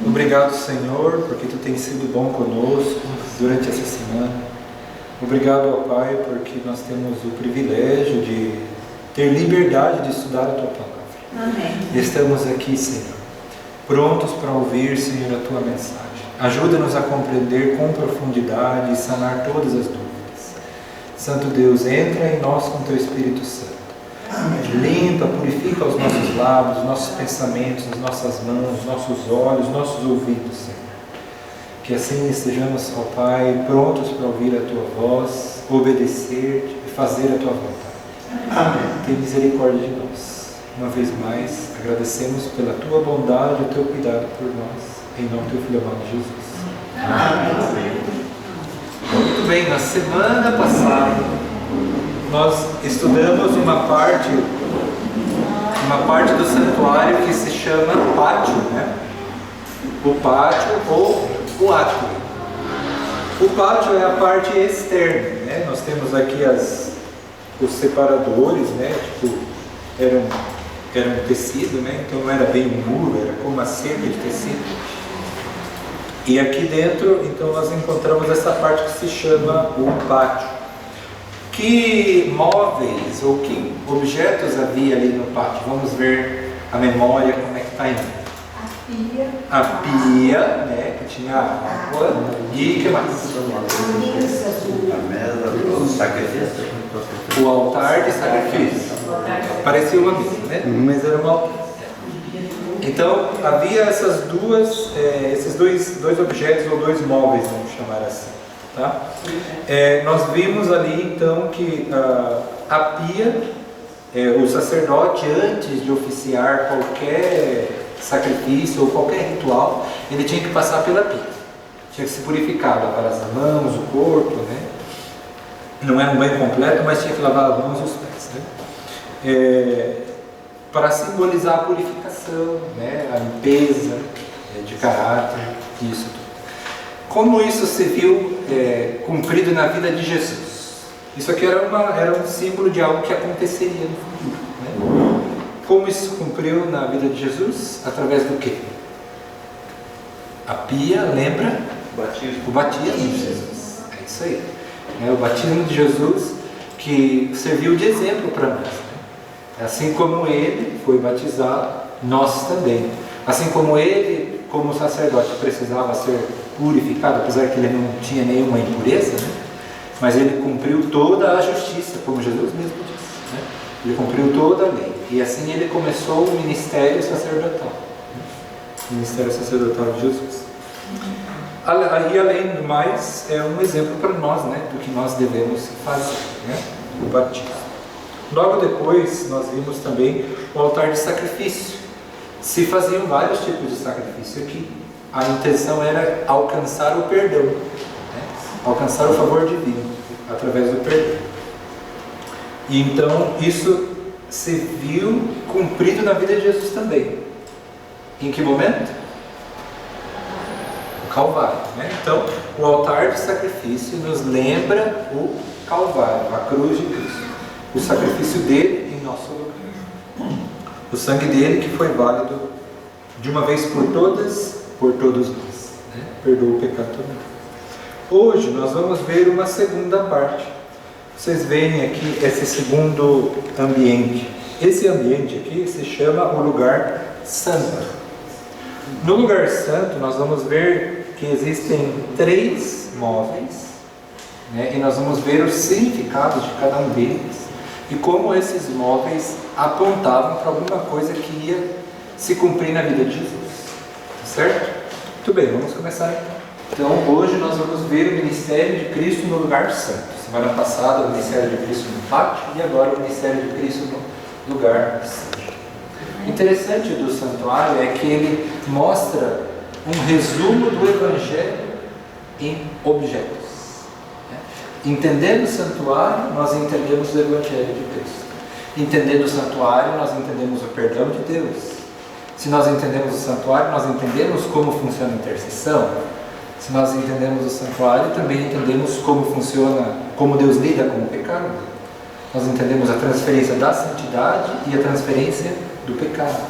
Obrigado, Senhor, porque Tu tens sido bom conosco durante essa semana. Obrigado, ó Pai, porque nós temos o privilégio de ter liberdade de estudar a Tua Palavra. Amém. Estamos aqui, Senhor, prontos para ouvir, Senhor, a Tua mensagem. Ajuda-nos a compreender com profundidade e sanar todas as dúvidas. Santo Deus, entra em nós com Teu Espírito Santo. Limpa, purifica os nossos lábios, nossos pensamentos, as nossas mãos, nossos olhos, nossos ouvidos, Senhor. Que assim estejamos, ó Pai, prontos para ouvir a Tua voz, obedecer-te e fazer a Tua vontade. Amém. Tem misericórdia de nós. Uma vez mais, agradecemos pela Tua bondade e o Teu cuidado por nós. Em nome do Teu Filho amado Jesus. Amém. Muito bem, na semana passada nós estudamos uma parte do santuário que se chama pátio, né? O pátio ou o átrio. O pátio é a parte externa, né? Nós temos aqui os separadores, né? Tipo, eram tecido, né? Então não era bem um muro, era como uma cerca de tecido. E aqui dentro, então, nós encontramos essa parte que se chama o pátio. Que móveis ou que objetos havia ali no pátio? Vamos ver a memória, como é que está indo. A pia, né, que tinha água. E o que mais? A mesa do sacrifício. O altar de sacrifício. Parecia uma mesa, né? Mas era um altar. Então, havia esses dois objetos ou dois móveis, vamos chamar assim. Tá? Nós vimos ali então que a pia, o sacerdote, antes de oficiar qualquer sacrifício ou qualquer ritual, ele tinha que passar pela pia, tinha que se purificar, lavar as mãos, o corpo, né? Não era um banho completo, mas tinha que lavar as mãos e os pés, né? Para simbolizar a purificação, né? A limpeza de caráter, isso tudo. Como isso se viu cumprido na vida de Jesus? Isso aqui era um símbolo de algo que aconteceria no futuro, né? Como isso se cumpriu na vida de Jesus? Através do quê? A pia lembra? O batismo de Jesus. É isso aí. O batismo de Jesus que serviu de exemplo para nós, né? Assim como ele foi batizado, nós também. Assim como ele, como sacerdote, precisava ser purificado, apesar que ele não tinha nenhuma impureza, né? Mas ele cumpriu toda a justiça, como Jesus mesmo disse, né? Ele cumpriu toda a lei, e assim ele começou o ministério sacerdotal, né? O ministério sacerdotal de Jesus. E além do mais, é um exemplo para nós, né? Do que nós devemos fazer, né? O batismo. Logo depois nós vimos também o altar de sacrifício. Se faziam vários tipos de sacrifício aqui. A intenção era alcançar o perdão, né? Alcançar o favor divino através do perdão. E então isso se viu cumprido na vida de Jesus também. Em que momento? O Calvário, né? Então o altar de sacrifício nos lembra o Calvário, a cruz de Cristo, o sacrifício dele em nosso lugar, o sangue dele que foi válido de uma vez por todas, por todos nós, né? Perdoa o pecado também. Hoje nós vamos ver uma segunda parte. Vocês veem aqui esse segundo ambiente. Esse ambiente aqui se chama o lugar santo. No lugar santo nós vamos ver que existem 3 móveis, né? E nós vamos ver os significados de cada um deles e como esses móveis apontavam para alguma coisa que ia se cumprir na vida de Jesus. Certo? Muito bem, vamos começar então. Hoje nós vamos ver o ministério de Cristo no lugar santo. Semana passada o ministério de Cristo no pátio e agora o ministério de Cristo no lugar santo. O interessante do santuário é que ele mostra um resumo do Evangelho em objetos, né? Entendendo o santuário, nós entendemos o Evangelho de Cristo. Entendendo o santuário, nós entendemos o perdão de Deus. Se nós entendemos o santuário, nós entendemos como funciona a intercessão. Se nós entendemos o santuário, também entendemos como funciona, como Deus lida com o pecado. Nós entendemos a transferência da santidade e a transferência do pecado.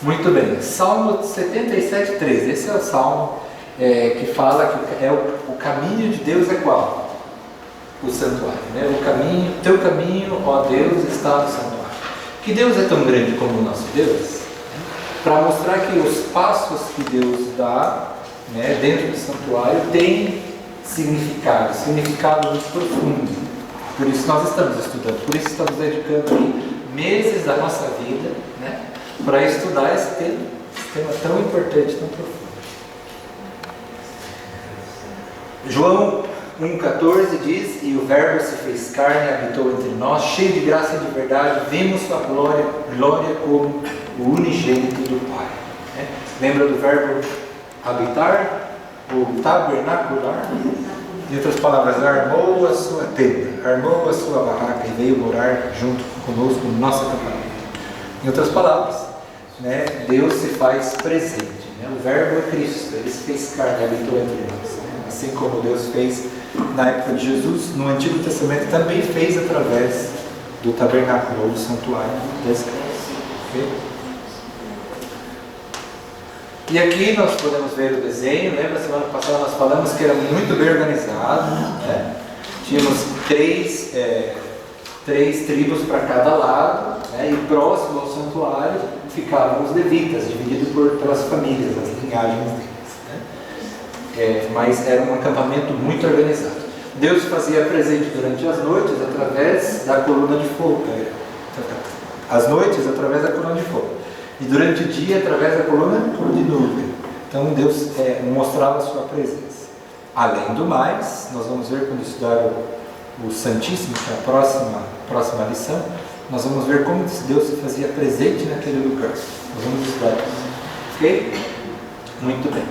Muito bem, Salmo 77, 13. Esse é o salmo que fala que o caminho de Deus é qual? O santuário, né? Teu caminho, ó Deus, está no santuário. Que Deus é tão grande como o nosso Deus, para mostrar que os passos que Deus dá, né, dentro do santuário tem significado muito profundo. Por isso nós estamos estudando, por isso estamos dedicando aí meses da nossa vida, né, para estudar esse tema tão importante, tão profundo. João 1,14 diz: e o Verbo se fez carne e habitou entre nós, cheio de graça e de verdade, vimos sua glória como o unigênito do Pai. Né? Lembra do verbo habitar? Ou tabernacular? Em outras palavras, armou a sua tenda, armou a sua barraca e veio morar junto conosco no nosso acampamento. Em outras palavras, né, Deus se faz presente. Né? O Verbo é Cristo, Ele se fez carne e habitou entre nós. Né? Assim como Deus fez na época de Jesus, no Antigo Testamento também fez através do tabernáculo ou do santuário das casas. Okay? E aqui nós podemos ver o desenho. Lembra, semana passada nós falamos que era muito bem organizado, né? Tínhamos três tribos para cada lado, né? E próximo ao santuário ficavam os levitas, divididos pelas famílias, as linhagens deles, né? Mas era um acampamento muito organizado. Deus fazia presente durante as noites através da coluna de fogo, as noites através da coluna de fogo, e durante o dia através da coluna de nuvem. Então Deus mostrava a sua presença. Além do mais, nós vamos ver quando estudar o Santíssimo, que é a próxima lição, nós vamos ver como Deus se fazia presente naquele lugar. Nós vamos estudar isso. Ok? Muito bem.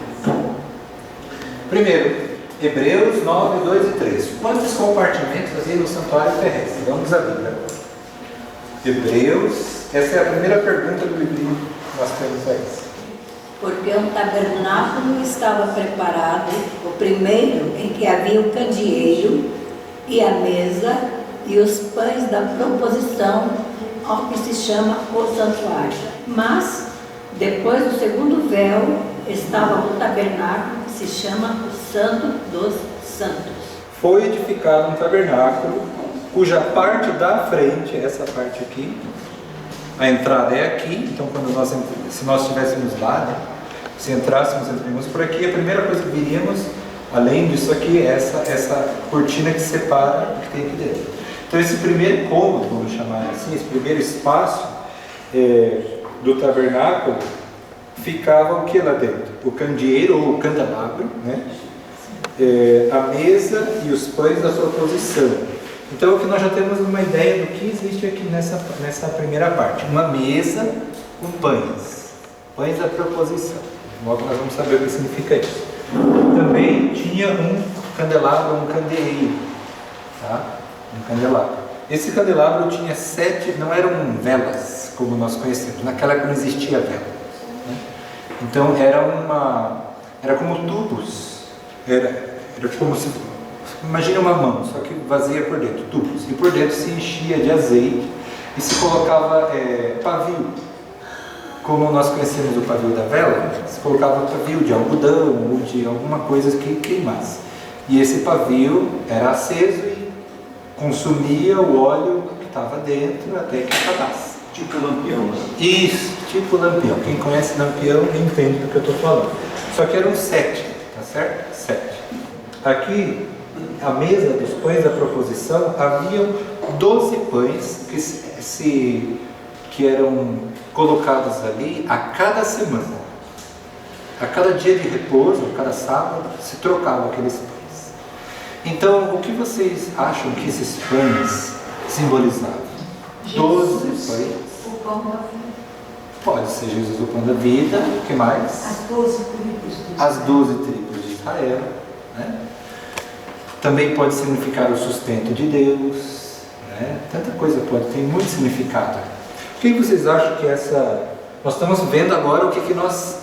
Primeiro, Hebreus 9, 2 e 3. Quantos compartimentos havia no santuário terrestre? Vamos à Bíblia. Hebreus, essa é a primeira pergunta do livro que nós temos aí. Porque o tabernáculo estava preparado, o primeiro em que havia o candeeiro e a mesa e os pães da proposição, ao que se chama o santuário. Mas, depois do segundo véu, estava o tabernáculo, que se chama o Santo dos Santos. Foi edificado um tabernáculo, cuja parte da frente, essa parte aqui, a entrada é aqui. Então, se nós estivéssemos lá, né, se entrássemos por aqui, a primeira coisa que viríamos, além disso aqui, é essa cortina que separa o que tem aqui dentro. Então, esse primeiro cômodo, vamos chamar assim, esse primeiro espaço do tabernáculo, ficava o que lá dentro? O candeeiro ou o candelabro, né? A mesa e os pães da proposição. Então aqui nós já temos uma ideia do que existe aqui nessa primeira parte. Uma mesa com pães da proposição. Logo nós vamos saber o que significa isso. Também tinha um candelabro, um candeeiro, tá? Um candelabro. Esse candelabro tinha 7, não eram velas como nós conhecemos, naquela época não existia vela, né? Então era como tubos, era como se, imagina uma mão, só que vazia por dentro, tubos, e por dentro se enchia de azeite e se colocava pavio, como nós conhecemos o pavio da vela, se colocava pavio de algodão ou de alguma coisa que queimasse, e esse pavio era aceso e consumia o óleo que estava dentro até que acabasse. Tipo lampião. Isso, tipo lampião. Quem conhece lampião entende do que eu estou falando. Só que eram 7, tá certo? 7. Aqui, a mesa dos pães da proposição, haviam 12 pães que eram colocados ali a cada semana. A cada dia de repouso, a cada sábado, se trocavam aqueles pães. Então, o que vocês acham que esses pães simbolizavam? 12 pães. O pão da vida. Pode ser Jesus, o pão da vida. O que mais? As 12 tribos de Israel. As 12 tribos de Israel, né? Também pode significar o sustento de Deus, né? Tanta coisa pode, tem muito significado. O que vocês acham que nós estamos vendo agora o que nós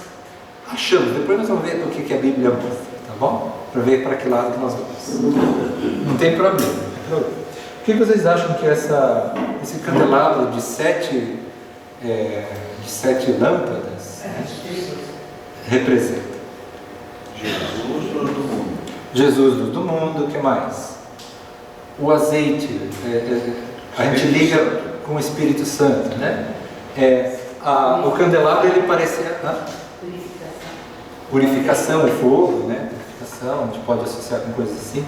achamos, depois nós vamos ver o que a Bíblia mostra, tá bom? Para ver para que lado que nós vamos. Não tem problema, não tem problema. O que vocês acham que esse candelabro de 7 lâmpadas representa? Jesus, luz do mundo. Jesus, luz do mundo, o que mais? O azeite, a gente liga com o Espírito Santo, né? O candelabro, ele parecia... Purificação, o fogo, né? Purificação, a gente pode associar com coisas assim.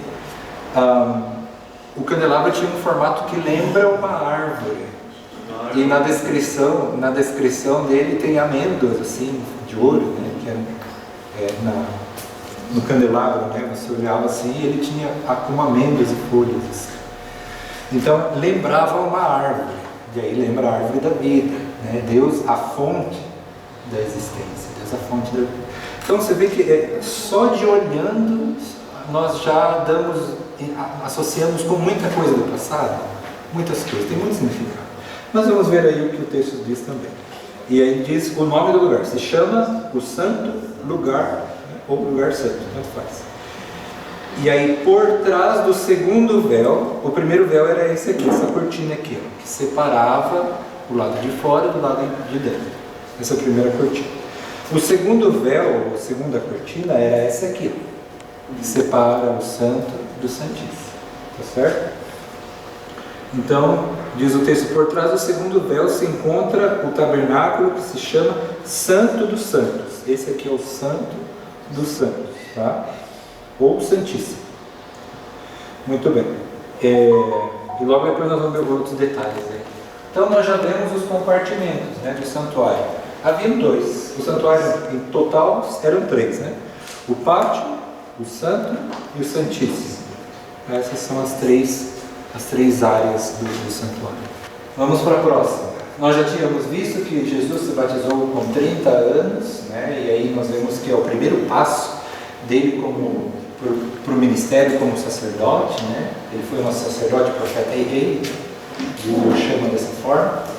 O candelabro tinha um formato que lembra uma árvore. E na descrição dele tem amêndoas assim, de ouro, né? Que eram no candelabro, né? Você olhava assim e ele tinha com amêndoas e folhas. Assim. Então lembrava uma árvore. E aí lembra a árvore da vida, né? Deus, a fonte da existência. Deus, a fonte da vida. Então você vê que só de olhando nós já associamos com muita coisa do passado, muitas coisas, tem muito significado. Mas vamos ver aí o que o texto diz também. E aí diz o nome do lugar, se chama o Santo Lugar, né? Ou Lugar Santo, tanto faz. E aí por trás do segundo véu, o primeiro véu era esse aqui, essa cortina aqui, ó, que separava o lado de fora do lado de dentro. Essa é a primeira cortina. O segundo véu, a segunda cortina, era essa aqui, que separa o santo do santíssimo. Tá certo? Então, diz o texto, por trás do segundo véu se encontra o tabernáculo que se chama Santo dos Santos. Esse aqui é o Santo dos Santos, tá? Ou Santíssimo. Muito bem. E logo depois nós vamos ver outros detalhes aí. Então, nós já vemos os compartimentos, né, do santuário. Haviam dois. O santuário em total eram três, né? O pátio, o santo e o santíssimo. Essas são as três áreas do santuário. Vamos para a próxima. Nós já tínhamos visto que Jesus se batizou com 30 anos, né? E aí nós vemos que é o primeiro passo dele para o ministério como sacerdote, né? Ele foi um sacerdote, profeta e rei, Deus chama dessa forma.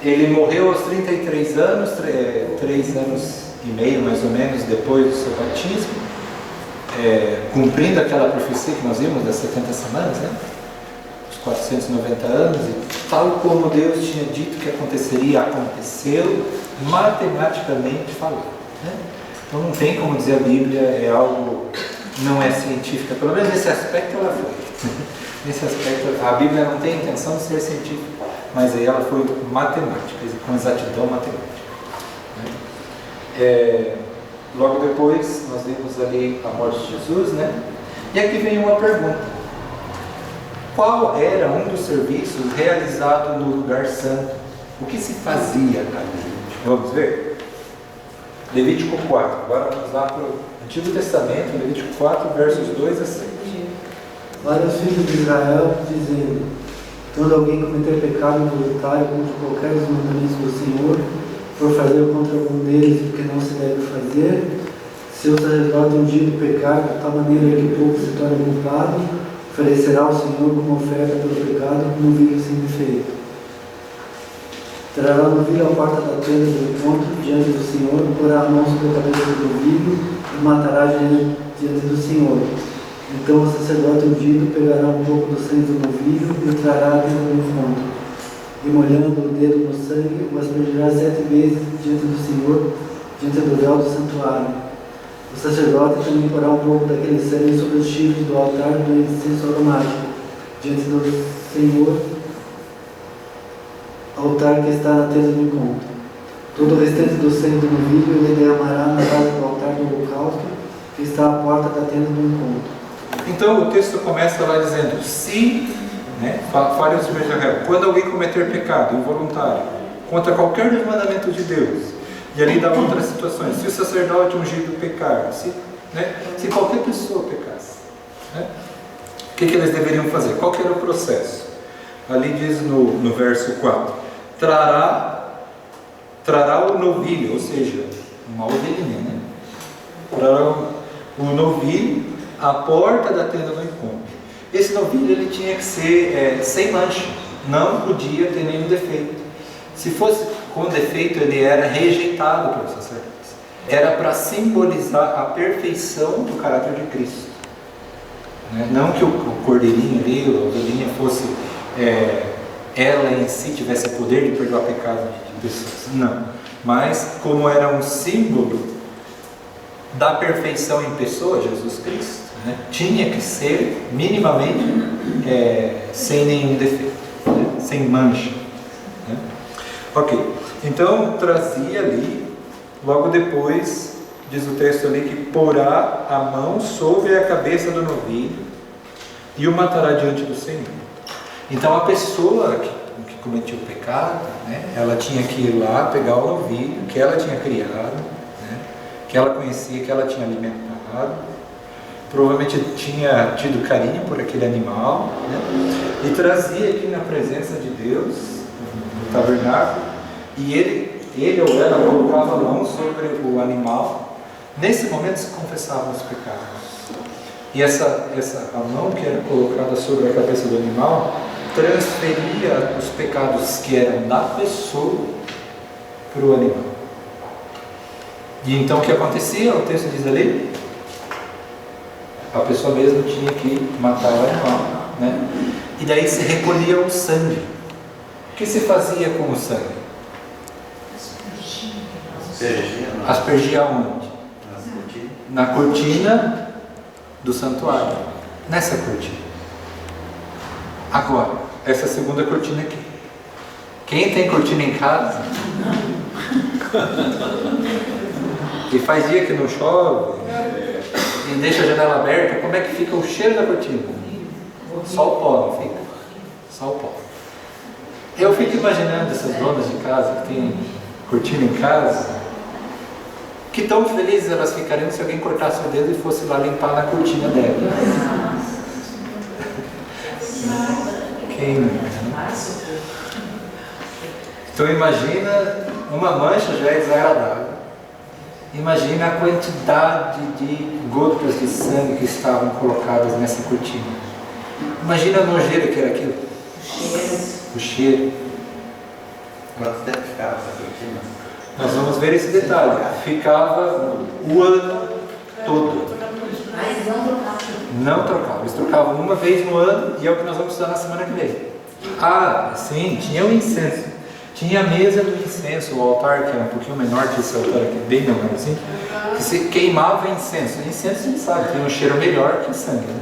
Ele morreu aos 33 anos, 3 anos e meio mais ou menos depois do seu batismo, cumprindo aquela profecia que nós vimos das 70 semanas, né? Os 490 anos, e tal como Deus tinha dito que aconteceria, aconteceu, matematicamente falando, né? Então não tem como dizer a Bíblia é algo, não é científica, pelo menos nesse aspecto ela foi. Nesse aspecto a Bíblia não tem intenção de ser científica, mas aí ela foi matemática, com exatidão matemática. Logo depois nós vimos ali a morte de Jesus, né? E aqui vem uma pergunta: qual era um dos serviços realizado no lugar santo? O que se fazia ali? Vamos ver? Levítico 4, agora vamos lá para o Antigo Testamento, Levítico 4, versos 2 a 6. Para os filhos de Israel, dizendo: quando alguém cometer pecado involuntário contra qualquer dos mandamentos do Senhor, for fazer contra algum deles o que não se deve fazer, se o sacerdote ungido pecar de tal maneira que pouco se torne culpado, oferecerá ao Senhor como oferta pelo pecado um novilho sem defeito. Trará o novilho à porta da tenda do encontro diante do Senhor, porá a mão sobre a cabeça do novilho e matará diante do Senhor. Então o sacerdote ungido pegará um pouco do sangue do novilho e o trará à tenda do encontro. E molhando o dedo no sangue, o aspergirá 7 vezes diante do Senhor, diante do véu do santuário. O sacerdote também porá um pouco daquele sangue sobre os chifres do altar do incenso aromático, diante do Senhor, altar que está na tenda do encontro. Todo o restante do sangue do novilho ele derramará na base do altar do holocausto, que está à porta da tenda do encontro. Então o texto começa lá dizendo: se, né, fale aos filhos de Israel, quando alguém cometer pecado involuntário contra qualquer dos mandamentos de Deus, e ali dá outras situações, se o sacerdote ungido pecar, se qualquer pessoa pecasse, né, o que eles deveriam fazer? Qual que era o processo? Ali diz no verso 4: trará o novilho, ou seja, uma ovelhinha, né? Trará o novilho à porta da tenda do encontro. Esse novilho ele tinha que ser sem mancha, não podia ter nenhum defeito. Se fosse com defeito, ele era rejeitado pelos sacerdotes. Era para simbolizar a perfeição do caráter de Cristo, né? Não que o cordeirinho ali, a ovelhinha fosse, ela em si tivesse o poder de perdoar pecados de pessoas, não. Mas como era um símbolo da perfeição em pessoa, Jesus Cristo, né? Tinha que ser minimamente sem nenhum defeito, né? Sem mancha, né? Ok, então trazia ali, logo depois, diz o texto ali, que porá a mão sobre a cabeça do novilho e o matará diante do Senhor. Então a pessoa que cometia o pecado, né, ela tinha que ir lá pegar o novilho que ela tinha criado, né, que ela conhecia, que ela tinha alimentado, provavelmente tinha tido carinho por aquele animal, né, e trazia aqui na presença de Deus, no tabernáculo, e ele ou ela colocava a mão sobre o animal. Nesse momento se confessavam os pecados. E a mão que era colocada sobre a cabeça do animal transferia os pecados que eram da pessoa para o animal. E então o que acontecia? O texto diz ali, a pessoa mesmo tinha que matar o animal, né? E daí se recolhia o sangue. O que se fazia com o sangue? Aspergia onde? Na cortina do santuário. Nessa cortina. Agora, essa segunda cortina aqui. Quem tem cortina em casa e faz dia que não chove e deixa a janela aberta, como é que fica o cheiro da cortina? Só o pó, não fica? Só o pó. Eu fico imaginando essas donas de casa que tem cortina em casa, que tão felizes elas ficariam se alguém cortasse o dedo e fosse lá limpar na cortina dela. Quem não? Então imagina, uma mancha já é desagradável. Imagina a quantidade de gotas de sangue que estavam colocadas nessa cortina. Imagina a nojeira que era aquilo. O cheiro. Quanto tempo ficava essa cortina? Nós vamos ver esse detalhe. Ficava o ano todo. Não trocava. Eles trocavam uma vez no ano e é o que nós vamos estudar na semana que vem. Ah, sim, tinha o incenso. Tinha a mesa do incenso, o altar, que era um pouquinho menor que esse altar aqui, bem menorzinho, que se queimava incenso. O incenso, a gente sabe, tem um cheiro melhor que o sangue, né?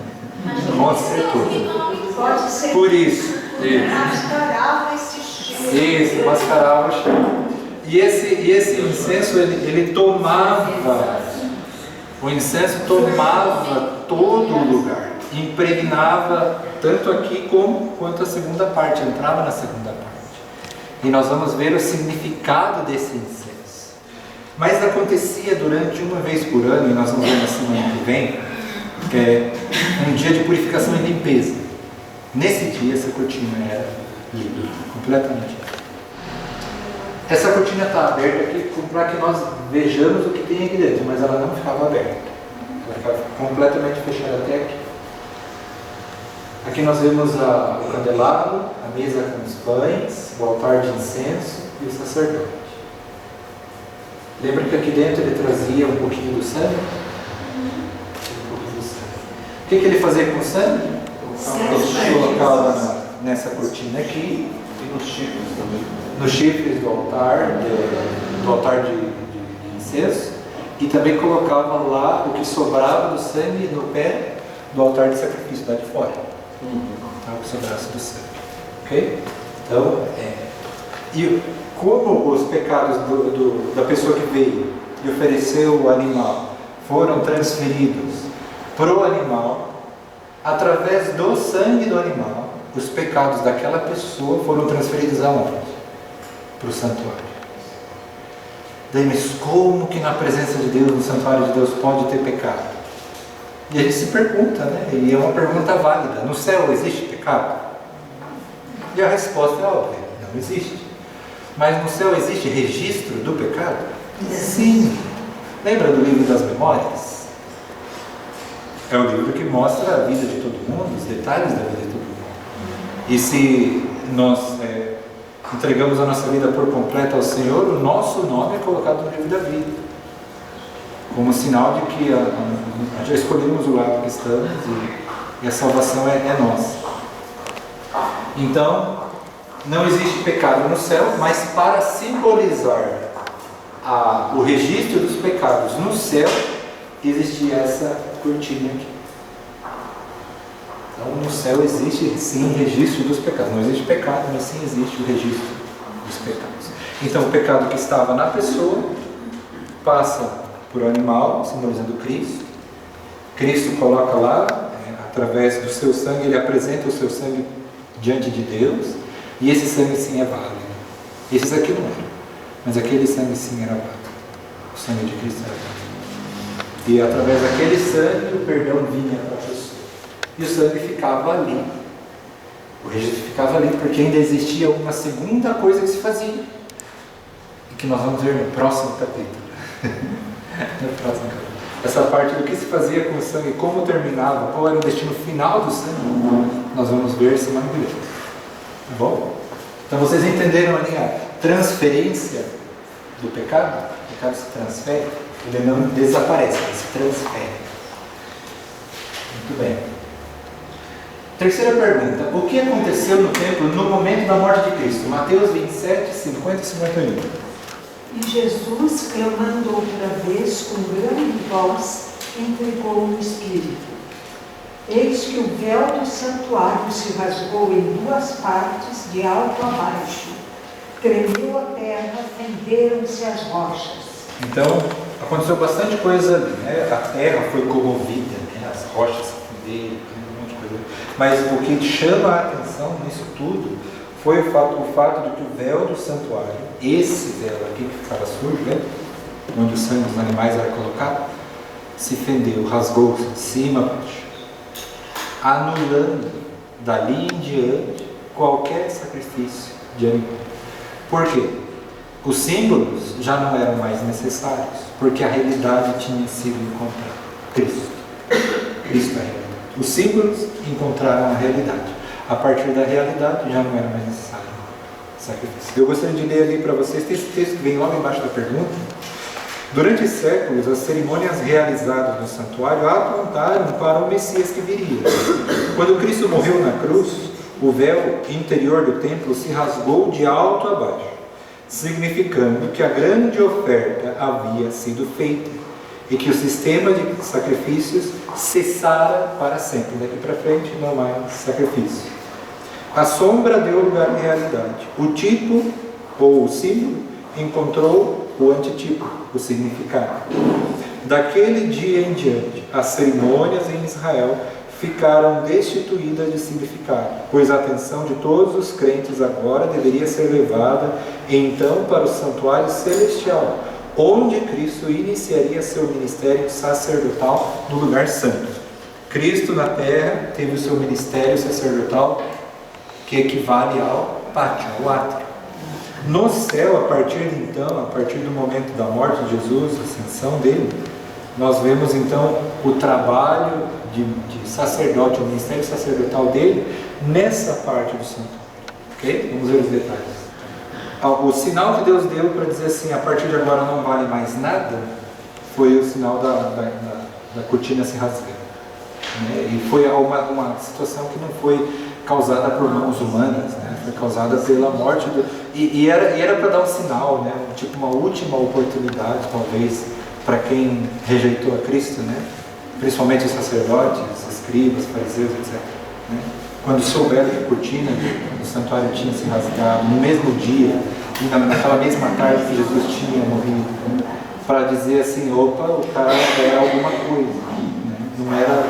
Com certeza. Pode ser. Por isso. Mascarava esse cheiro. Isso, mascarava o cheiro. E esse incenso, ele tomava, o incenso tomava todo o lugar, impregnava tanto aqui quanto a segunda parte, entrava na segunda parte. E nós vamos ver o significado desse incenso. Mas acontecia durante uma vez por ano, e nós vamos ver na semana que vem, um dia de purificação e limpeza. Nesse dia essa cortina era livre, completamente livre. Essa cortina está aberta aqui para que nós vejamos o que tem aqui dentro, mas ela não ficava aberta. Ela ficava completamente fechada até aqui. Aqui nós vemos o candelabro, a mesa com os pães, o altar de incenso e o sacerdote. Lembra que aqui dentro ele trazia um pouquinho do sangue? Um pouquinho do sangue. O que ele fazia com o sangue? Ele colocava nessa cortina aqui. E nos chifres também. Nos chifres do altar de incenso, e também colocava lá o que sobrava do sangue no pé do altar de sacrifício, lá de fora. Então, o que sobrasse do sangue. Ok? Então, e como os pecados da pessoa que veio e ofereceu o animal foram transferidos para o animal, através do sangue do animal, os pecados daquela pessoa foram transferidos aonde? Para o santuário. Daí, mas como que na presença de Deus, no santuário de Deus, pode ter pecado? E a gente se pergunta, né? E é uma pergunta válida. No céu existe pecado? E a resposta é óbvia, não existe. Mas no céu existe registro do pecado? Sim. Lembra do livro das memórias? É o livro que mostra a vida de todo mundo, os detalhes da vida de todo mundo. E se nós entregamos a nossa vida por completo ao Senhor, o nosso nome é colocado no livro da vida, como sinal de que já escolhemos o lado que estamos e a salvação é nossa. Então, não existe pecado no céu, mas para simbolizar o registro dos pecados no céu, existia essa cortina aqui. Então no céu existe sim registro dos pecados. Não existe pecado, mas sim existe o registro dos pecados. Então o pecado que estava na pessoa passa por animal, simbolizando Cristo. Cristo coloca lá, através do seu sangue, ele apresenta o seu sangue diante de Deus, e esse sangue sim é válido. Esses aqui não eram, mas aquele sangue sim era válido. O sangue de Cristo era válido. E através daquele sangue o perdão vinha para a pessoa. E o sangue ficava ali. O registro ficava ali, porque ainda existia uma segunda coisa que se fazia. E que nós vamos ver no próximo capítulo. No próximo capítulo. Essa parte do que se fazia com o sangue, como terminava, qual era o destino final do sangue, nós vamos ver semana que vem. Tá bom? Então vocês entenderam ali a transferência do pecado? O pecado se transfere, ele não desaparece, ele se transfere. Muito bem. Terceira pergunta: o que aconteceu no templo no momento da morte de Cristo? Mateus 27, 50 e 51. E Jesus, clamando outra vez com grande voz, entregou o Espírito. Eis que o véu do santuário se rasgou em duas partes, de alto a baixo. Tremeu a terra, fenderam-se as rochas. Então, aconteceu bastante coisa ali, né? A terra foi comovida, né? As rochas se funderam, um monte de coisa. Mas o que chama a atenção nisso tudo foi o fato de que o véu do santuário, esse véu aqui que ficava sujo, né? Onde o sangue dos animais era colocado, se fendeu, rasgou-se de cima a baixo, anulando dali em diante qualquer sacrifício de animal. Por quê? Os símbolos já não eram mais necessários, porque a realidade tinha sido encontrada. Cristo é a realidade. Os símbolos encontraram a realidade. A partir da realidade já não era mais necessário sacrifício. Eu gostaria de ler ali para vocês, esse texto que vem logo embaixo da pergunta. Durante séculos, as cerimônias realizadas no santuário apontaram para o Messias que viria. Quando Cristo morreu na cruz, o véu interior do templo se rasgou de alto a baixo, significando que a grande oferta havia sido feita e que o sistema de sacrifícios cessara para sempre. Daqui para frente não mais sacrifício. A sombra deu lugar à realidade. O tipo ou o símbolo encontrou o antitipo, o significado. Daquele dia em diante, as cerimônias em Israel ficaram destituídas de significado, pois a atenção de todos os crentes agora deveria ser levada então para o santuário celestial, onde Cristo iniciaria seu ministério sacerdotal no lugar santo. Cristo na terra teve o seu ministério sacerdotal, que equivale ao pátio, ao átrio. No céu, a partir de então, a partir do momento da morte de Jesus, a ascensão dele, nós vemos então o trabalho de sacerdote, o ministério sacerdotal dele, nessa parte do santuário. Ok? Vamos ver os detalhes. O sinal que Deus deu para dizer assim, a partir de agora não vale mais nada, foi o sinal da cortina se rasgando. Né? E foi uma situação que não foi causada por mãos humanas, né? Foi causada pela morte e era para dar um sinal, né? Tipo uma última oportunidade, talvez, para quem rejeitou a Cristo, né? Principalmente os sacerdotes, os escribas, fariseus, etc. Né? Quando souberam que a cortina do santuário tinha se rasgado no mesmo dia, e naquela mesma tarde que Jesus tinha morrido, para dizer assim, opa, o cara era alguma coisa, né? Não era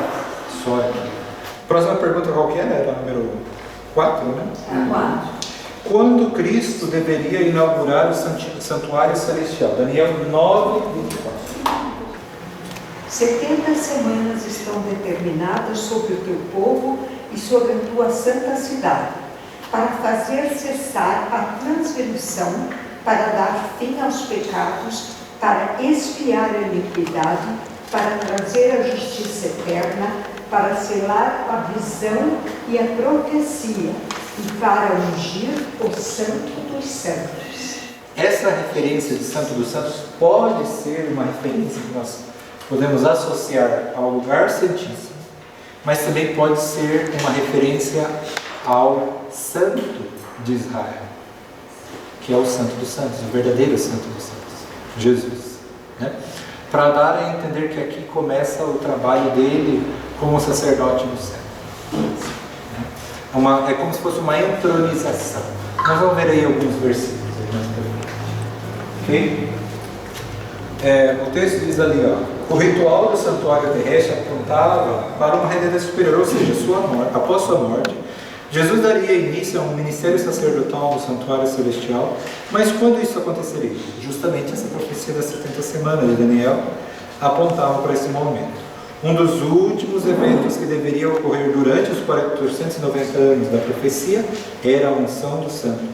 só aquilo. Próxima pergunta qual que era? Era a número 4, né? 4. Quando Cristo deveria inaugurar o santuário celestial? Daniel 9, 24. 70 semanas estão determinadas sobre o teu povo e sobre a tua santa cidade, para fazer cessar a transgressão, para dar fim aos pecados, para expiar a iniquidade, para trazer a justiça eterna, para selar a visão e a profecia, e para ungir o santo dos santos. Essa referência de Santo dos Santos pode ser uma referência que nós podemos associar ao lugar santíssimo, mas também pode ser uma referência ao Santo de Israel, que é o Santo dos Santos, o verdadeiro Santo dos Santos, Jesus. Né? para dar a entender que aqui começa o trabalho dele como sacerdote no céu. É como se fosse uma entronização. Nós vamos ver aí alguns versículos aí mais pra frente. Ok? O texto diz ali, ó, o ritual do santuário terrestre apontava para uma realidade superior, ou seja, após sua morte, Jesus daria início a um ministério sacerdotal no santuário celestial. Mas quando isso aconteceria? Justamente essa profecia das 70 semanas de Daniel apontava para esse momento. Um dos últimos eventos que deveria ocorrer durante os 490 anos da profecia era a unção dos santos.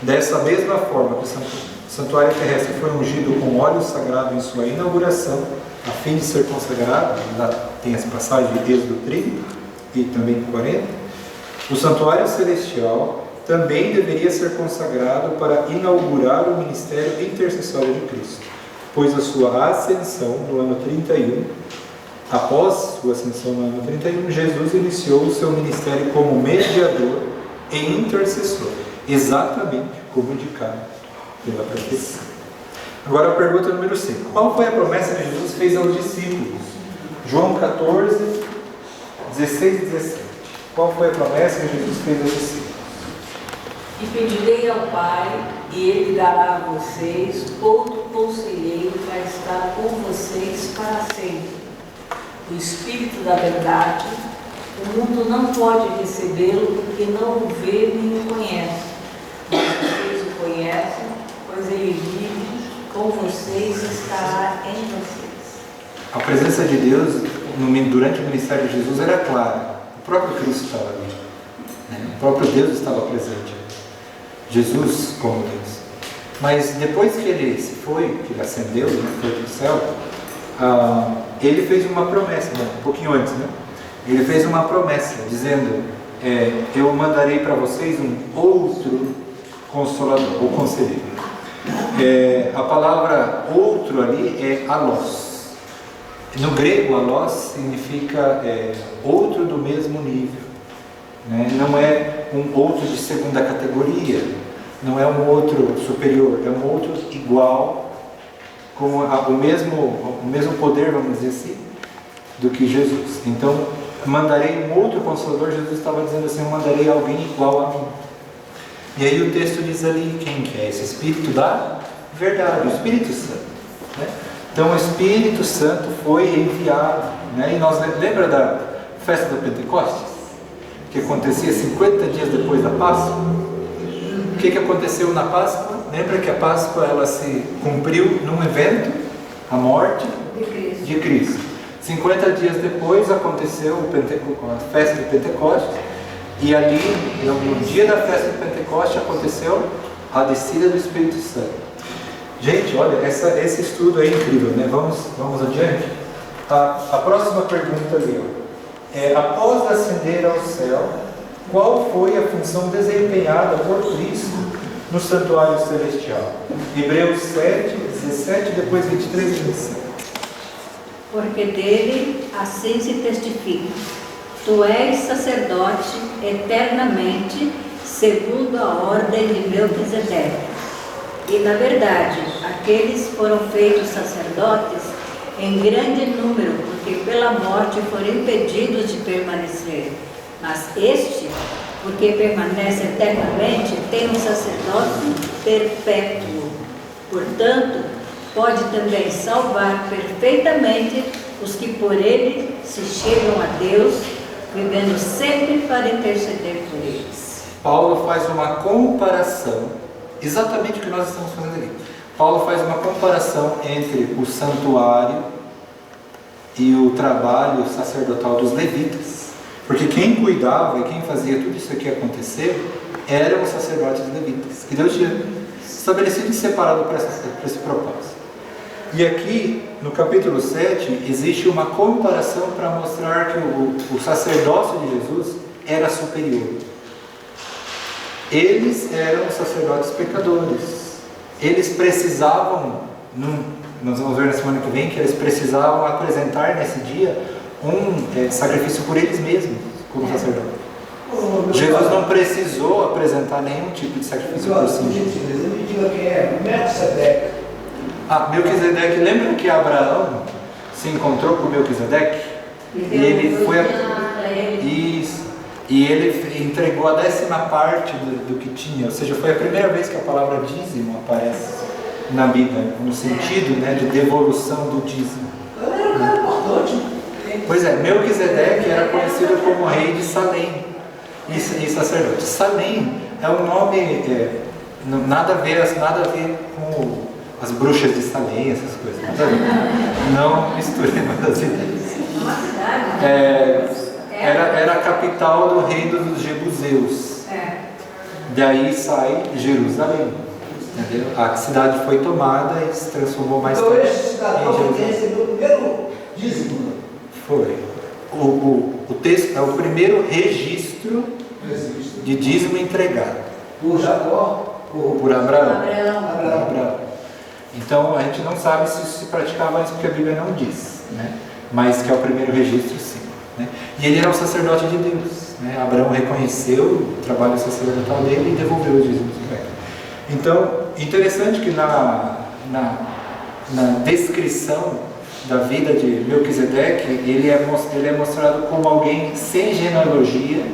Dessa mesma forma que o santuário terrestre foi ungido com óleo sagrado em sua inauguração, a fim de ser consagrado, lá tem essa passagem de Êxodo 30 e também 40, o santuário celestial também deveria ser consagrado para inaugurar o ministério intercessório de Cristo, pois a sua ascensão no ano 31, após sua ascensão no ano 31, Jesus iniciou o seu ministério como mediador e intercessor, exatamente como indicado pela profecia. Agora a pergunta número 5. Qual foi a promessa que Jesus fez aos discípulos? João 14, 16 e 17. Qual foi a promessa que Jesus fez aos discípulos? E pedirei ao Pai, e Ele dará a vocês outro conselheiro para estar com vocês para sempre. O Espírito da verdade, o mundo não pode recebê-lo porque não o vê nem o conhece. Mas vocês o conhecem, pois Ele vive com vocês e estará em vocês. A presença de Deus durante o ministério de Jesus era clara. O próprio Cristo estava ali. O próprio Deus estava presente. Jesus como Deus. Mas depois que ele se foi, que ele ascendeu, foi para o céu, ele fez uma promessa, um pouquinho antes, né? Ele fez uma promessa, dizendo, eu mandarei para vocês um outro consolador, ou conselheiro. A palavra outro ali é alós. No grego, alós significa outro do mesmo nível. Né? Não é um outro de segunda categoria, não é um outro superior, é um outro igual, com o mesmo poder, vamos dizer assim, do que Jesus. Então, mandarei um outro Consolador. Jesus estava dizendo assim, eu mandarei alguém igual a mim. E aí o texto diz ali, quem que é esse Espírito da verdade, o Espírito Santo, né? Então o Espírito Santo foi enviado, né? E nós lembra da festa do Pentecostes, que acontecia 50 dias depois da Páscoa? O que aconteceu na Páscoa? Lembra que a Páscoa ela se cumpriu num evento, a morte de Cristo. 50 dias depois aconteceu a festa do Pentecostes, e ali, no dia da festa do Pentecostes, aconteceu a descida do Espírito Santo. Gente, olha, esse estudo é incrível, né? Vamos adiante? A próxima pergunta ali, após ascender ao céu, qual foi a função desempenhada por Cristo no santuário celestial? Hebreus 7, 17, depois 23 e 27. Porque dele assim se testifica: tu és sacerdote eternamente, segundo a ordem de Melquisedeque. E na verdade, aqueles foram feitos sacerdotes em grande número, porque pela morte foram impedidos de permanecer. Mas este, porque permanece eternamente, tem um sacerdócio perpétuo. Portanto, pode também salvar perfeitamente os que por ele se chegam a Deus, vivendo sempre para interceder por eles. Paulo faz uma comparação, exatamente o que nós estamos fazendo ali. Paulo faz uma comparação entre o santuário e o trabalho sacerdotal dos levitas. Porque quem cuidava e quem fazia tudo isso aqui acontecer eram os sacerdotes levitas, que Deus tinha estabelecido e separado para esse propósito. E aqui, no capítulo 7, existe uma comparação para mostrar que o sacerdócio de Jesus era superior. Eles eram sacerdotes pecadores. Eles precisavam, nós vamos ver na semana que vem, que eles precisavam apresentar nesse dia um sacrifício por eles mesmos, como sacerdote. Jesus não precisou apresentar nenhum tipo de sacrifício por si. Me diga quem é Melquisedeque. Melquisedeque, lembra que Abraão se encontrou com Melquisedeque? E ele foi Isso. E ele entregou a 10ª parte do que tinha, ou seja, foi a primeira vez que a palavra dízimo aparece na Bíblia, no sentido, né, de devolução do dízimo. Era um cara importante. Pois é, Melquisedeque era conhecido como rei de Salém e sacerdote. Salém é um nome, nada a ver com as bruxas de Salém, essas coisas. Não misturemos as ideias. Era a capital do reino dos Jebuseus. Daí sai Jerusalém. Entendeu? A cidade foi tomada e se transformou mais tarde. Então esse cidadão recebeu o primeiro dízimo. Foi. O texto é o primeiro registro de dízimo entregado. Por Jacó? Por Abraão. Abraão. Então a gente não sabe se isso se praticava isso porque a Bíblia não diz, né? Mas que é o primeiro registro, sim. Né? E ele era um sacerdote de Deus. Né? Abraão reconheceu o trabalho sacerdotal dele e devolveu os dízimos. Então, interessante que na descrição da vida de Melquisedeque, ele é mostrado como alguém sem genealogia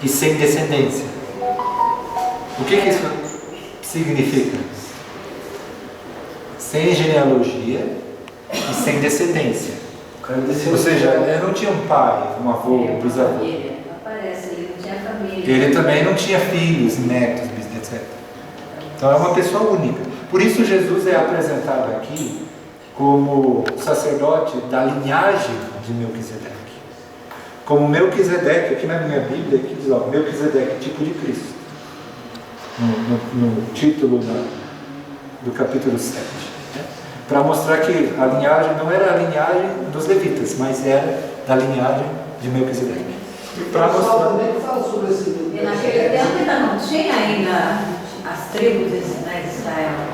e sem descendência. O que isso significa? Sem genealogia e sem descendência. Ou seja, ele não tinha um pai, um avô, um bisavô. Aparece, ele não tinha família. Ele também não tinha filhos, netos, etc. Então é uma pessoa única. Por isso Jesus é apresentado aqui como sacerdote da linhagem de Melquisedeque. Como Melquisedeque, aqui na minha Bíblia, aqui diz, Melquisedeque, tipo de Cristo. No título do capítulo 7. Né? Para mostrar que a linhagem não era a linhagem dos levitas, mas era da linhagem de Melquisedeque. Para mostrar... também fala sobre esse... E naquele tempo ainda não tinha ainda as tribos de Israel.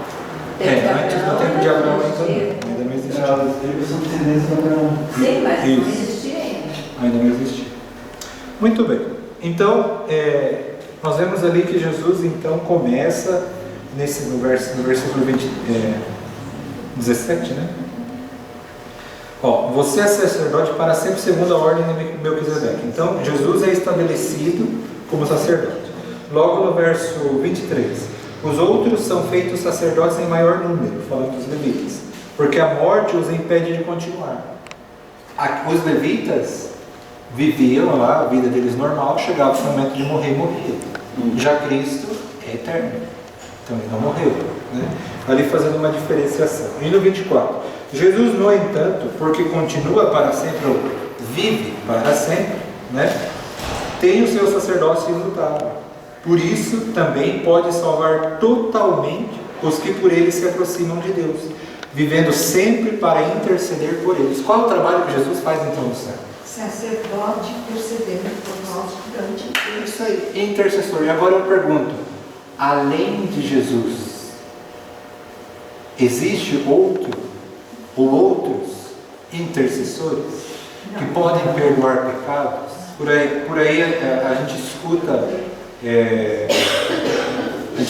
Antes do tempo de Abraão ainda não existia. Eles são descendentes de Abraão. Sim, mas não Isso. existia ainda. Ainda não existia. Muito bem. Então, nós vemos ali que Jesus então começa no versículo 17, né? Você é sacerdote para sempre segundo a ordem de Melquisedeque. Então, Jesus é estabelecido como sacerdote. Logo no verso 23, os outros são feitos sacerdotes em maior número, falando dos levitas, porque a morte os impede de continuar. Os levitas viviam lá a vida deles normal, chegava o momento de morrer e morria. Já Cristo é eterno, então ele não morreu, né? Ali fazendo uma diferenciação. E no 24, Jesus, no entanto, porque continua para sempre, ou vive para sempre, né? Tem o seu sacerdócio imutável. Por isso também pode salvar totalmente os que por ele se aproximam de Deus, vivendo sempre para interceder por eles. Qual é o trabalho que Jesus faz então no céu? Sacerdote intercedendo por nós durante o tempo. É isso aí, intercessor. E agora eu pergunto, além de Jesus, existe outro ou outros intercessores que podem perdoar pecados? Por aí a gente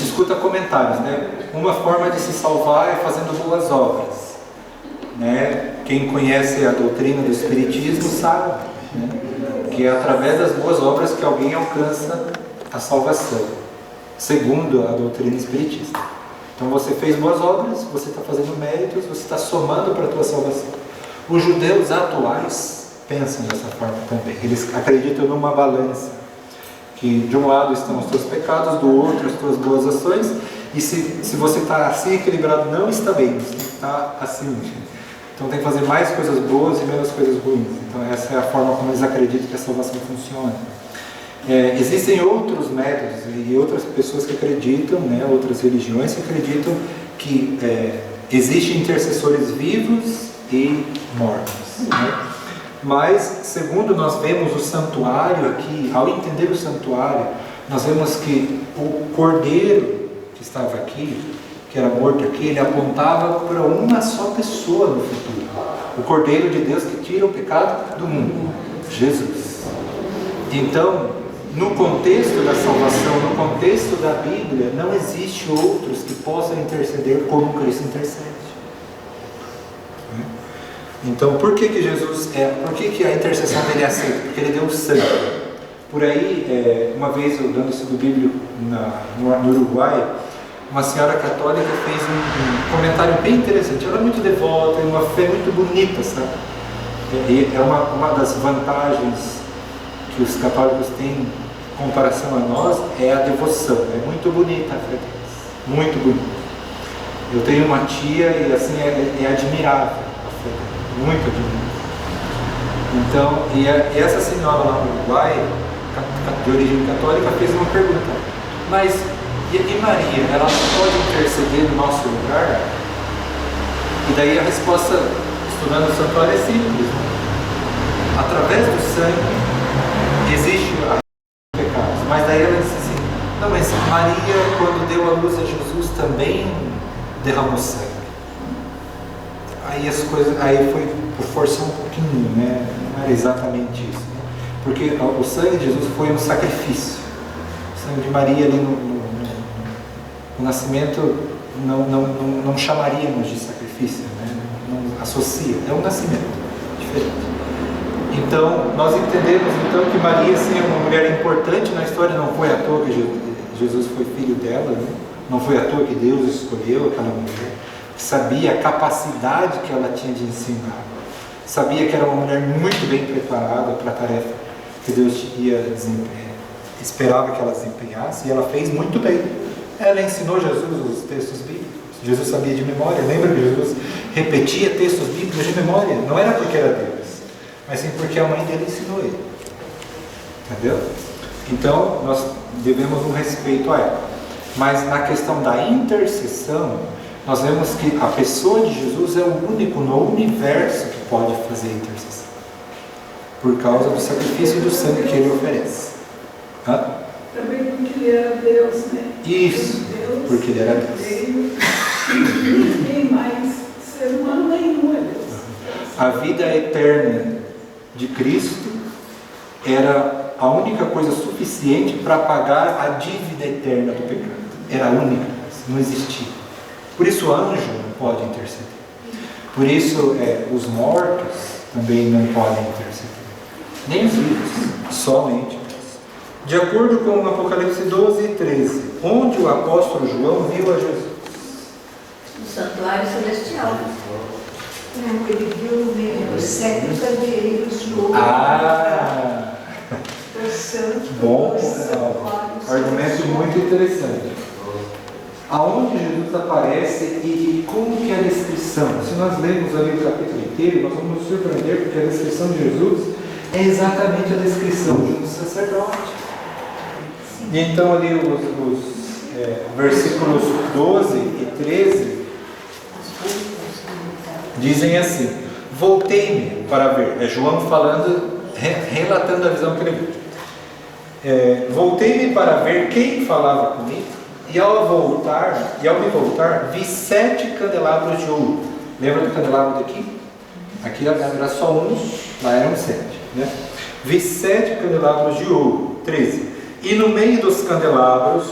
escuta comentários, né? Uma forma de se salvar é fazendo boas obras, né? Quem conhece a doutrina do Espiritismo sabe, né? Que é através das boas obras que alguém alcança a salvação, segundo a doutrina espiritista. Então você fez boas obras, você está fazendo méritos, você está somando para a tua salvação. Os judeus atuais pensam dessa forma também. Eles acreditam numa balança, que de um lado estão os teus pecados, do outro as tuas boas ações, e se você está assim equilibrado, não está bem, você tem que estar assim. Então tem que fazer mais coisas boas e menos coisas ruins. Então essa é a forma como eles acreditam que a salvação funciona. Existem outros métodos e outras pessoas que acreditam, né, outras religiões que acreditam que existem intercessores vivos e mortos, né? Mas, segundo nós vemos o santuário aqui, ao entender o santuário, nós vemos que o cordeiro que estava aqui, que era morto aqui, ele apontava para uma só pessoa no futuro. O cordeiro de Deus que tira o pecado do mundo, Jesus. Então, no contexto da salvação, no contexto da Bíblia, não existe outros que possam interceder como Cristo intercede. Então, por que a intercessão dele é aceita? Porque ele deu o sangue. Por aí, uma vez eu dando estudo bíblico no Uruguai, uma senhora católica fez um comentário bem interessante. Ela é muito devota, tem uma fé muito bonita, sabe? E é uma das vantagens que os católicos têm em comparação a nós, é a devoção. É muito bonita a fé deles, muito bonita. Eu tenho uma tia e assim é admirável a fé dela, muito admirável. Então, e essa senhora lá no Uruguai, de origem católica, fez uma pergunta: mas e Maria, ela não pode interceder no nosso lugar? E daí a resposta, estudando o santuário, é simples, né? Através do sangue existe a pecados. Mas daí ela disse assim: não, mas Maria, quando deu a luz a Jesus, também derramou sangue. Aí as coisas, aí foi por forçar um pouquinho, né? Não era exatamente isso, né? Porque o sangue de Jesus foi um sacrifício. O sangue de Maria ali no nascimento não chamaríamos de sacrifício, né? Não associa, é um nascimento diferente. Então, nós entendemos então que Maria sim é uma mulher importante na história. Não foi à toa que Jesus foi filho dela, né? Não foi à toa que Deus escolheu aquela mulher, que sabia a capacidade que ela tinha de ensinar, sabia que era uma mulher muito bem preparada para a tarefa que Deus esperava que ela desempenhasse, e ela fez muito bem. Ela ensinou Jesus os textos bíblicos. Jesus sabia de memória. Lembra que Jesus repetia textos bíblicos de memória? Não era porque era Deus, mas sim porque a mãe dele ensinou ele. Entendeu? Então, nós devemos um respeito a ela. Mas na questão da intercessão, nós vemos que a pessoa de Jesus é o único no universo que pode fazer a intercessão, por causa do sacrifício e do sangue que ele oferece. Hã? Também porque ele era Deus, né? Isso, porque ele era Deus. Ninguém mais, ser humano nenhum é Deus. A vida eterna de Cristo era a única coisa suficiente para pagar a dívida eterna do pecado. Era a única coisa, não existia. Por isso o anjo não pode interceder. Por isso os mortos também não podem interceder. Nem os vivos, somente Deus. De acordo com Apocalipse 12 e 13, onde o apóstolo João viu a Jesus? No santuário celestial. Não, ele viu no meio dos 7 candeeiros de ouro. Bom, argumento muito interessante. Aonde Jesus aparece e como que é a descrição? Se nós lermos ali o capítulo inteiro, nós vamos nos surpreender, porque a descrição de Jesus é exatamente a descrição de um sacerdote. E então ali os versículos 12 e 13 dizem assim: voltei-me para ver. É João falando, relatando a visão que ele viu. Voltei-me para ver quem falava comigo, e ao me voltar, vi 7 candelabros de ouro. Lembra do candelabro daqui? Aqui era só um, lá eram 7, né? Vi 7 candelabros de ouro. 13. E no meio dos candelabros,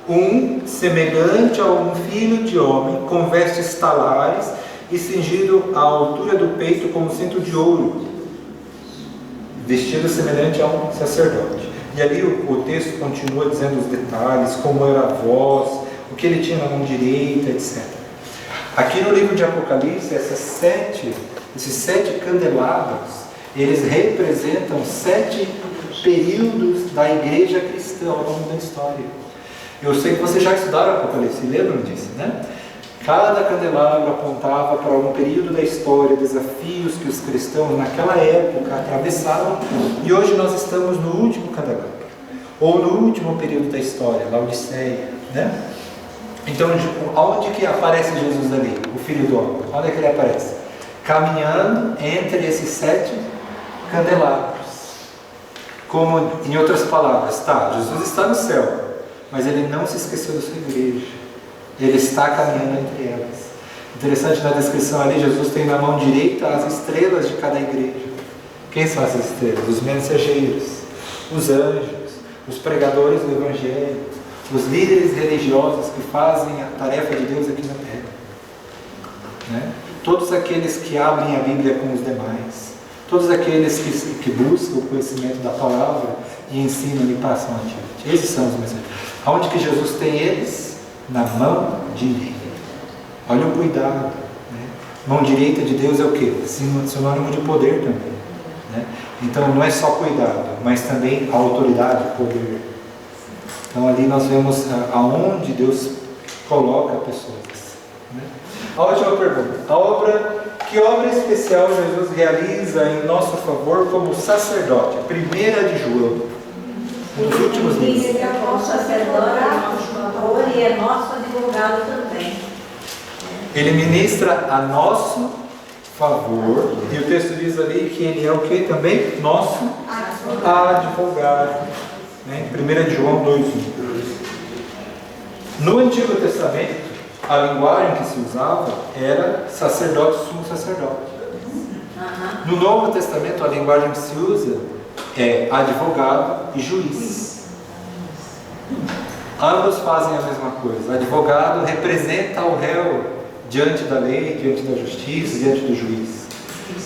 um semelhante a um filho de homem, com vestes talares e cingido à altura do peito com um cinto de ouro, vestido semelhante a um sacerdote. E ali o texto continua dizendo os detalhes, como era a voz, o que ele tinha na mão direita, etc. Aqui no livro de Apocalipse, esses 7 candelabros, eles representam 7 períodos da igreja cristã ao longo da história. Eu sei que vocês já estudaram Apocalipse, lembram disso, né? Cada candelabro apontava para um período da história, desafios que os cristãos naquela época atravessaram, e hoje nós estamos no último candelabro, ou no último período da história, Laodiceia, né? Então, onde que aparece Jesus ali, o Filho do Homem? Onde é que ele aparece? Caminhando entre esses 7 candelabros. Como, em outras palavras, Jesus está no céu, mas ele não se esqueceu da sua igreja. Ele está caminhando entre elas. Interessante, na descrição ali, Jesus tem na mão direita as estrelas de cada igreja. Quem são essas estrelas? Os mensageiros, os anjos, os pregadores do Evangelho, os líderes religiosos que fazem a tarefa de Deus aqui na terra, né? todos aqueles que abrem a Bíblia com os demais, todos aqueles que buscam o conhecimento da palavra e ensinam e passam adiante. Esses são os mensageiros. Aonde que Jesus tem eles? Na mão direita. Olha o cuidado, né? Mão direita de Deus é o quê? Sinônimo de poder também, né? Então não é só cuidado, mas também a autoridade, poder. Então ali nós vemos aonde Deus coloca pessoas, né? A última pergunta. Que obra especial Jesus realiza em nosso favor como sacerdote? 1 de João. Nos últimos dias. Ele é o nosso sacerdote, é nosso favor e é nosso advogado também. Ele ministra a nosso favor. E o texto diz ali que ele é o que também? Nosso advogado. Né? 1 de João 2:1. No Antigo Testamento, a linguagem que se usava era sacerdote, sumo sacerdote. No Novo Testamento, a linguagem que se usa é advogado e juiz. Ambos fazem a mesma coisa. O advogado representa o réu diante da lei, diante da justiça, diante do juiz.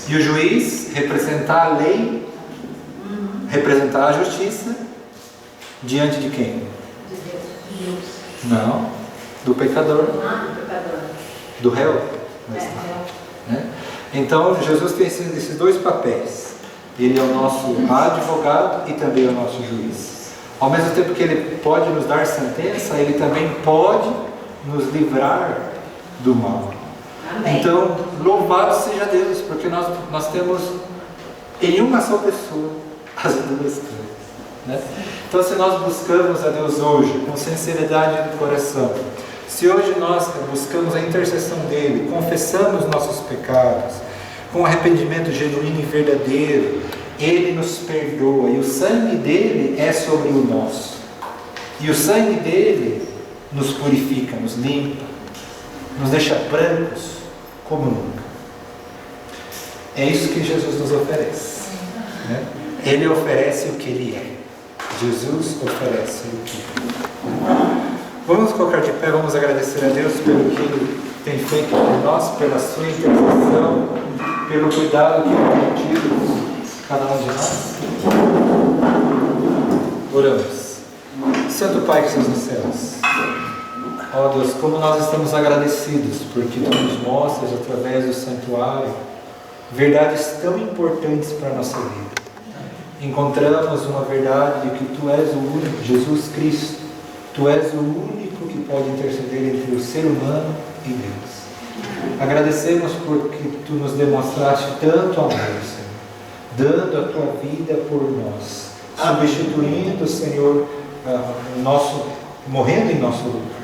E o juiz representar a lei, representar a justiça diante de quem? De Deus. Não, do pecador. Do pecador. Do réu. Né? Então Jesus tem esses dois papéis. Ele é o nosso advogado e também é o nosso juiz. Ao mesmo tempo que ele pode nos dar sentença, ele também pode nos livrar do mal. Amém. Então, louvado seja Deus, porque nós temos em uma só pessoa as duas coisas, né? Então, se nós buscamos a Deus hoje com sinceridade do coração, se hoje nós buscamos a intercessão dele, confessamos nossos pecados com arrependimento genuíno e verdadeiro, ele nos perdoa e o sangue dele é sobre o nosso, e o sangue dele nos purifica, nos limpa, nos deixa brancos como nunca. É isso que Jesus nos oferece, né? Ele oferece o que ele é. Jesus oferece o que é. Vamos colocar de pé, vamos agradecer a Deus pelo que ele tem feito por nós, pela sua intercessão, pelo cuidado que ele tem tido com cada um de nós. Oramos. Santo Pai que estás nos céus, ó Deus, como nós estamos agradecidos porque tu nos mostras através do santuário verdades tão importantes para a nossa vida. Encontramos uma verdade de que tu és o único, Jesus Cristo, tu és o único que pode interceder entre o ser humano e Deus. Agradecemos porque tu nos demonstraste tanto amor, Senhor, dando a tua vida por nós, substituindo, Senhor, morrendo em nosso lugar.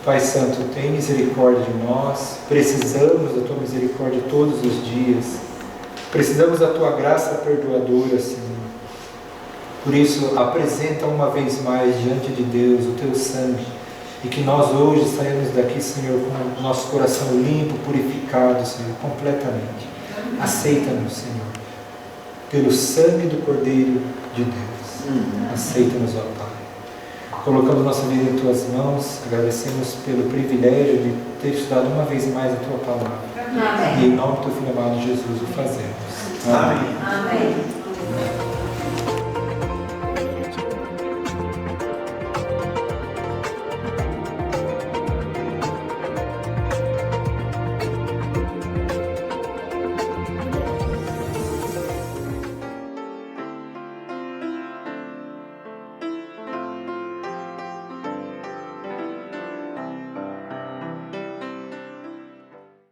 Pai Santo, tem misericórdia de nós, precisamos da tua misericórdia todos os dias, precisamos da tua graça perdoadora, Senhor. Por isso, apresenta uma vez mais diante de Deus o teu sangue, e que nós hoje saímos daqui, Senhor, com o nosso coração limpo, purificado, Senhor, completamente. Aceita-nos, Senhor, pelo sangue do Cordeiro de Deus. Aceita-nos, ó Pai. Colocamos nossa vida em tuas mãos, agradecemos pelo privilégio de ter estudado uma vez mais a tua palavra. Amém. E em nome do teu Filho amado Jesus o fazemos. Amém. Amém.